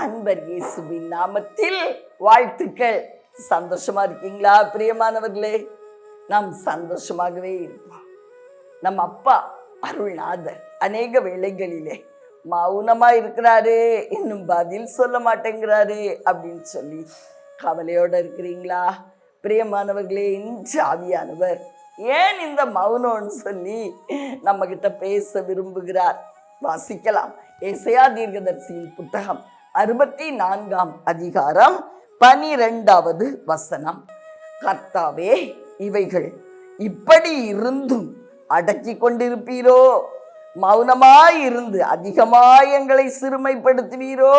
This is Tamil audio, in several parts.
அன்பர் இயேசுவின் நாமத்தில் வாழ்த்துக்கள். சந்தோஷமா இருக்கீங்களா பிரியமானவர்களே? நாம் சந்தோஷமாகவே இருப்போம். நம் அப்பா அருள்நாதர் அநேக வேளைகளிலே மௌனமா இருக்கிறாரு, இன்னும் பதில் சொல்ல மாட்டேங்கிறாரு அப்படின்னு சொல்லி கவலையோட இருக்கிறீங்களா பிரியமானவர்களே? இன்று ஆவியானவர் ஏன் இந்த மௌனம்னு சொல்லி நம்ம கிட்ட பேச விரும்புகிறார். வாசிக்கலாம். ஏசாயா தீர்க்கதரிசியின் புத்தகம் 64ஆம் அதிகாரம் 12வது வசனம். கர்த்தாவே, இவைகள் இப்படி இருந்தும் அடக்கி கொண்டிருப்பீரோ? மௌனமாயிருந்து அதிகமாய் எங்களை சிறுமைப்படுத்துவீரோ?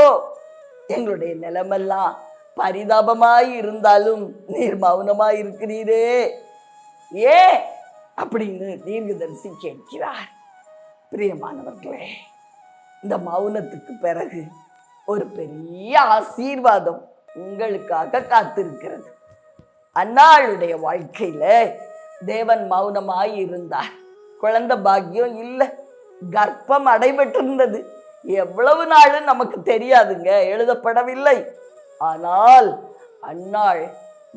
எங்களுடைய நிலைமெல்லாம் பரிதாபமாய் இருந்தாலும் நீர் மௌனமாய் இருக்கிறீரே, ஏன் அப்படின்னு தீர்க்கதரிசி கேட்கிறார். பிரியமானவர்களே, இந்த மௌனத்துக்கு பிறகு ஒரு பெரிய ஆசீர்வாதம் உங்களுக்காக காத்திருக்கிறது. அன்னாளுடைய வாழ்க்கையில தேவன் மௌனமாய் இருந்தார். குழந்தை பாக்கியம் இல்லை, கர்ப்பம் அடைபட்டிருந்தது. எவ்வளவு நாள் நமக்கு தெரியாதுங்க, எழுதப்படவில்லை. ஆனால் அன்னாள்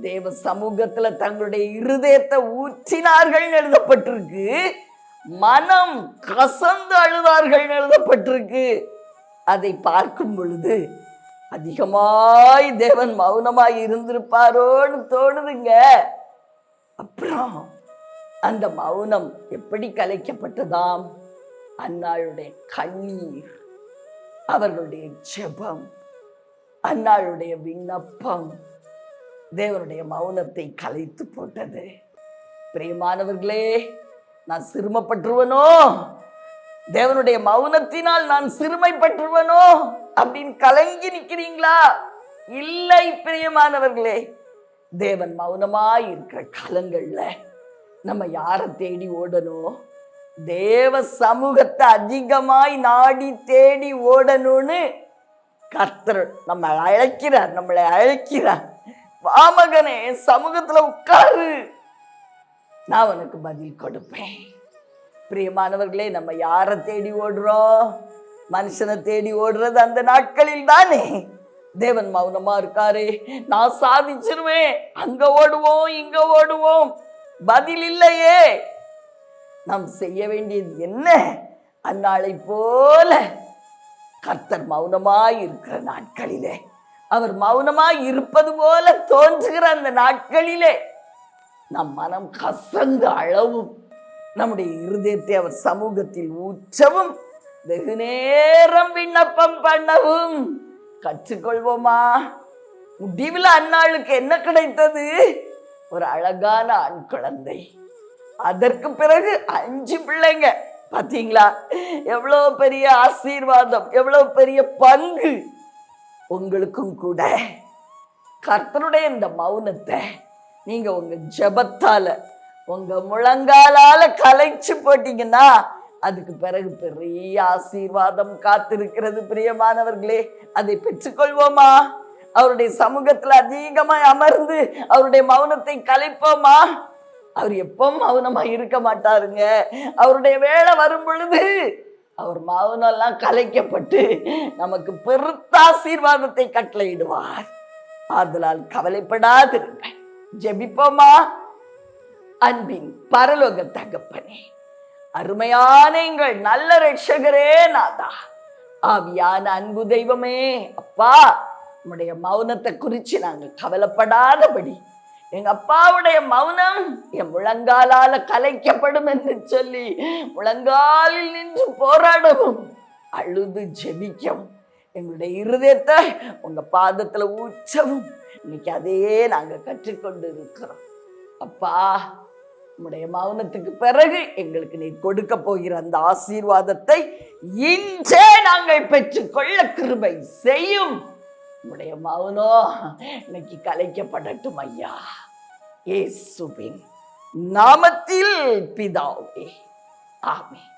தேவ சமூகத்துல தங்களுடைய இருதயத்தை ஊற்றினார்கள் எழுதப்பட்டிருக்கு. மனம் கசந்து அழுதார்கள் எழுதப்பட்டிருக்கு. அதை பார்க்கும் பொழுது அதிகமாய் தேவன் மௌனமாய் இருந்திருப்பாரோன்னு தோணுதுங்க. அப்புறம் அந்த மௌனம் எப்படி கலைக்கப்பட்டதாம்? அன்னாளுடைய கண்ணீர், அவர்களுடைய ஜெபம், அன்னாளுடைய விண்ணப்பம் தேவனுடைய மௌனத்தை கலைத்து போட்டது. பிரியமானவர்களே, நான் சிறுமைப்பட்டுருவனோ, தேவனுடைய மௌனத்தினால் நான் சிறுமைப்பட்டுருவனோ அப்படின்னு கலங்கி நிற்கிறீங்களா? இல்லை பிரியமானவர்களே, தேவன் மௌனமாய் இருக்கிற காலங்கள்ல நம்ம யாரை தேடி ஓடணும்? தேவ சமூகத்தை அதிகமாய் நாடி தேடி ஓடணும்னு கர்த்தர் நம்மளை அழைக்கிறார். வா மகனே, சமூகத்துல உட்காரு, நான் உனக்கு பதில் கொடுப்பேன். பிரியமானவர்களே, நம்ம யாரை தேடி ஓடுறோம்? மனுஷனை தேடி ஓடுறது அந்த நாட்களில் தானே. தேவன் மௌனமா இருக்காரு, நான் சாதிச்சிருவேன், அங்க ஓடுவோம் இங்க ஓடுவோம், பதில் இல்லையே. நாம் செய்ய வேண்டியது என்ன? அந்நாளை போல கர்த்தர் மௌனமாய் இருக்கிற நாட்களிலே, அவர் மௌனமாய் இருப்பது போல தோன்றுகிற அந்த நாட்களிலே நம் மனம் கசந்து அளவும், நம்முடைய இருதயத்தை அவர் சமூகத்தில் ஊற்றவும், வெகு நேரம் விண்ணப்பம் பண்ணவும் கற்றுக்கொள்வோமா? முடிவில் அந்நாளுக்கு என்ன கிடைத்தது? ஒரு அழகான ஆண் குழந்தை. அதற்கு பிறகு 5 பிள்ளைங்க. பார்த்தீங்களா? எவ்வளோ பெரிய ஆசீர்வாதம், எவ்வளோ பெரிய பங்கு. உங்களுக்கும் கூட கர்த்தருடைய இந்த மௌனத்தை நீங்க உங்க ஜெபத்தால, உங்க முழங்காலால கலைச்சு போட்டீங்கன்னா அதுக்கு பிறகு பெரிய ஆசீர்வாதம் காத்திருக்கிறது. பிரியமானவர்களே, அதை பெற்றுக்கொள்வோமா? அவருடைய சமூகத்துல அதிகமாய் அமர்ந்து அவருடைய மௌனத்தை கலைப்போமா? அவர் எப்பவும் மௌனமா இருக்க மாட்டாருங்க. அவருடைய வேலை வரும் பொழுது அவர் மௌனம் எல்லாம் கலைக்கப்பட்டு நமக்கு பெருத்த ஆசீர்வாதத்தை கட்டளையிடுவார். ஆதலால் கவலைப்படாதிருங்க. ஜெபிப்போமா? அன்பின் பரலோக தகப்பனே, அருமையான எங்கள் நல்ல ரட்சகரே நாதா, ஆவியான அன்பு தெய்வமே, அப்பா, நம்முடைய மௌனத்தை குறித்து நாங்கள் கவலைப்படாதபடி, எங்க அப்பாவுடைய மௌனம் என் முழங்காலால கலைக்கப்படும் என்று சொல்லி முழங்காலில் நின்று போராடவும், அழுது ஜெபிக்கவும், எங்களுடைய இருதயத்தை உங்க பாதத்துல ஊற்றவும் இன்னைக்கு அதையே நாங்க கற்றுக்கொண்டு இருக்கிறோம். அப்பா, உம்முடைய மௌனத்துக்கு பிறகு எங்களுக்கு நீ கொடுக்க போகிற அந்த ஆசீர்வாதத்தை இன்றே நாங்கள் பெற்றுக்கொள்ள கிருபை செய்யும். உம்முடைய மௌனம் இன்னைக்கு கலைக்கப்படட்டும் ஐயா, இயேசுவின் நாமத்தில் பிதாவே, ஆமென்.